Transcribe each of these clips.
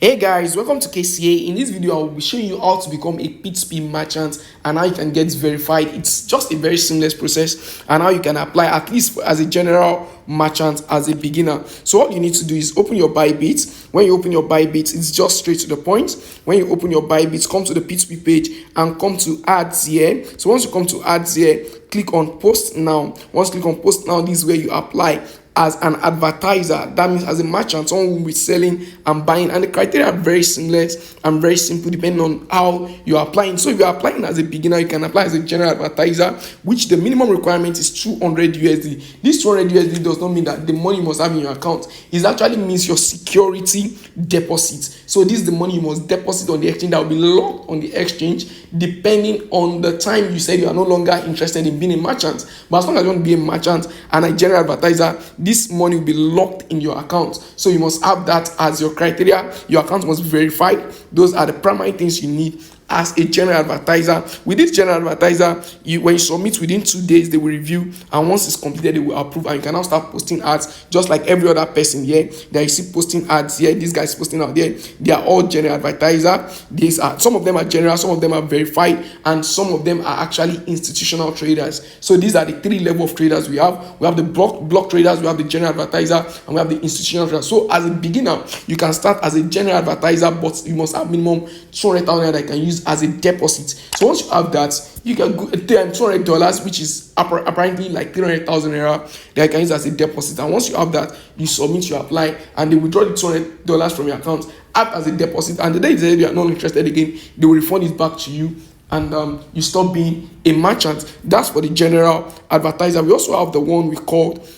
Hey guys, welcome to KCA. In this video, I will be showing you how to become a P2P merchant and how you can get verified. It's just a very seamless process and how you can apply at least as a general merchant as a beginner. So all you need to do is open your Bybit. When you open your Bybit, it's just straight to the point. When you open your Bybit, come to the P2P page and come to ads here. So once you come to ads here, click on post now. Once you click on post now, this is where you apply as an advertiser. That means as a merchant, someone will be selling and buying, and the criteria are very seamless and very simple depending on how you are applying. So if you are applying as a beginner, you can apply as a general advertiser, which the minimum requirement is 200 USD. This 200 USD does not mean that the money you must have in your account. It actually means your security deposit. So this is the money you must deposit on the exchange that will be locked on the exchange depending on the time you said you are no longer interested in being a merchant. But as long as you want to be a merchant and a general advertiser, this money will be locked in your account. So you must have that as your criteria. Your account must be verified. Those are the primary things you need as a general advertiser. With this general advertiser, when you submit within 2 days, they will review, and once it's completed, they will approve, and you can now start posting ads just like every other person here that you see posting ads here. These guys posting out there, they are all general advertiser. These are, some of them are general, some of them are verified, and some of them are actually institutional traders. So these are the three level of traders we have. We have the block traders, we have the general advertiser, and we have the institutional traders. So as a beginner, you can start as a general advertiser, but you must have minimum 200,000 that you can use as a deposit. So once you have that, you can go $200, which is apparently like 300,000 naira that you can use as a deposit. And once you have that, you submit, you apply, and they withdraw the $200 from your account, act as a deposit. And the day you are not interested again, they will refund it back to you, and you stop being a merchant. That's for the general advertiser. We also have the one we called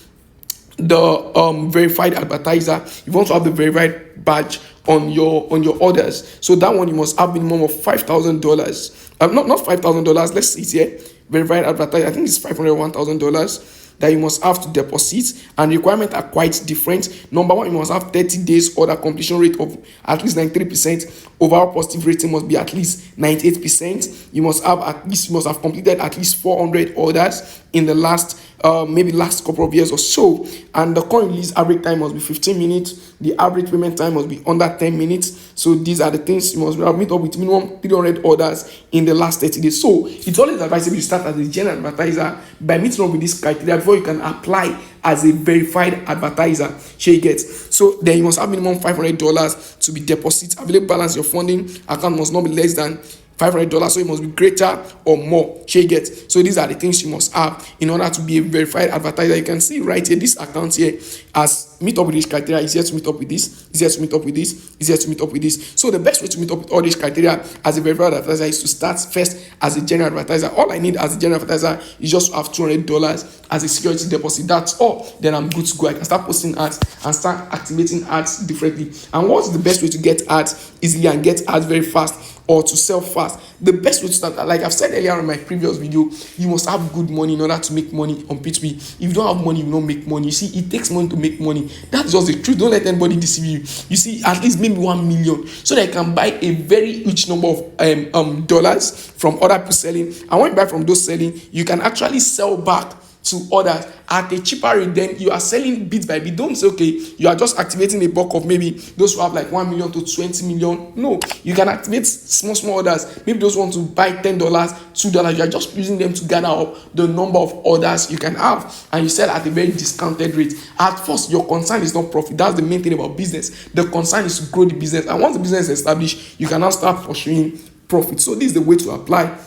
the verified advertiser. You want to have the verified badge on your orders. So that one you must have minimum of $5,000. Not $5,000. Let's see it here. Verified advertiser. I think it's $501,000 that you must have to deposit, and the requirements are quite different. Number one, you must have 30 days order completion rate of at least 93%. Overall positive rating must be at least 98%. You must have completed at least 400 orders in the last last couple of years or so, and the coin release average time must be 15 minutes. The average payment time must be under 10 minutes. So these are the things you must meet up with minimum 300 orders in the last 30 days. So it's always advisable you start as a general advertiser by meeting up with this criteria before you can apply as a verified advertiser. Share gets. So then you must have minimum $500 to be deposit. Available balance your funding account must not be less than $500, so it must be greater or more. Share get. So these are the things you must have in order to be a verified advertiser. You can see right here, this account here as meet up with this criteria is here to meet up with this, is here to meet up with this, is here to meet up with this. So the best way to meet up with all these criteria as a verified advertiser is to start first as a general advertiser. All I need as a general advertiser is just to have $200 as a security deposit. That's all. Then I'm good to go. I can start posting ads and start activating ads differently. And what's the best way to get ads easily and get ads very fast, or to sell fast? The best way to start, like I've said earlier in my previous video, you must have good money in order to make money on P2P. If you don't have money, you don't make money. You see, it takes money to make money. That's just the truth. Don't let anybody deceive you. You see, at least maybe 1 million, so that you can buy a very huge number of dollars from other people selling. And when you buy from those selling, you can actually sell back to others at a cheaper rate. Then you are selling bit by bit. Don't say, okay, you are just activating a bulk of maybe those who have like 1 million to 20 million. No, you can activate small orders. Maybe those want to buy $10, $2. You are just using them to gather up the number of orders you can have, and you sell at a very discounted rate. At first, your concern is not profit. That's the main thing about business. The concern is to grow the business, and once the business is established, you can now start pursuing profit. So this is the way to apply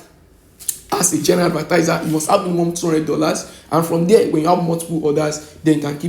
as a general advertiser. You must have minimum $200, and from there, when you have multiple orders, then you can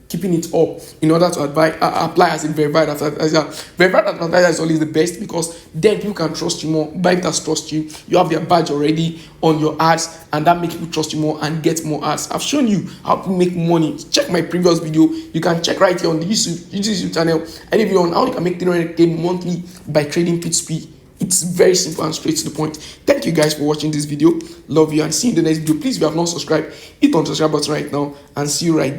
keeping it up in order to apply as a verified advertiser. Verified advertiser is always the best because then people can trust you more. Bybit trust you. You have their badge already on your ads, and that makes people trust you more and get more ads. I've shown you how to make money. Check my previous video. You can check right here on the YouTube channel. Any video on how you can make 300K monthly by trading P2P. It's very simple and straight to the point. Thank you guys for watching this video. Love you, and see you in the next video. Please, if you have not subscribed, hit on the subscribe button right now, and see you right there.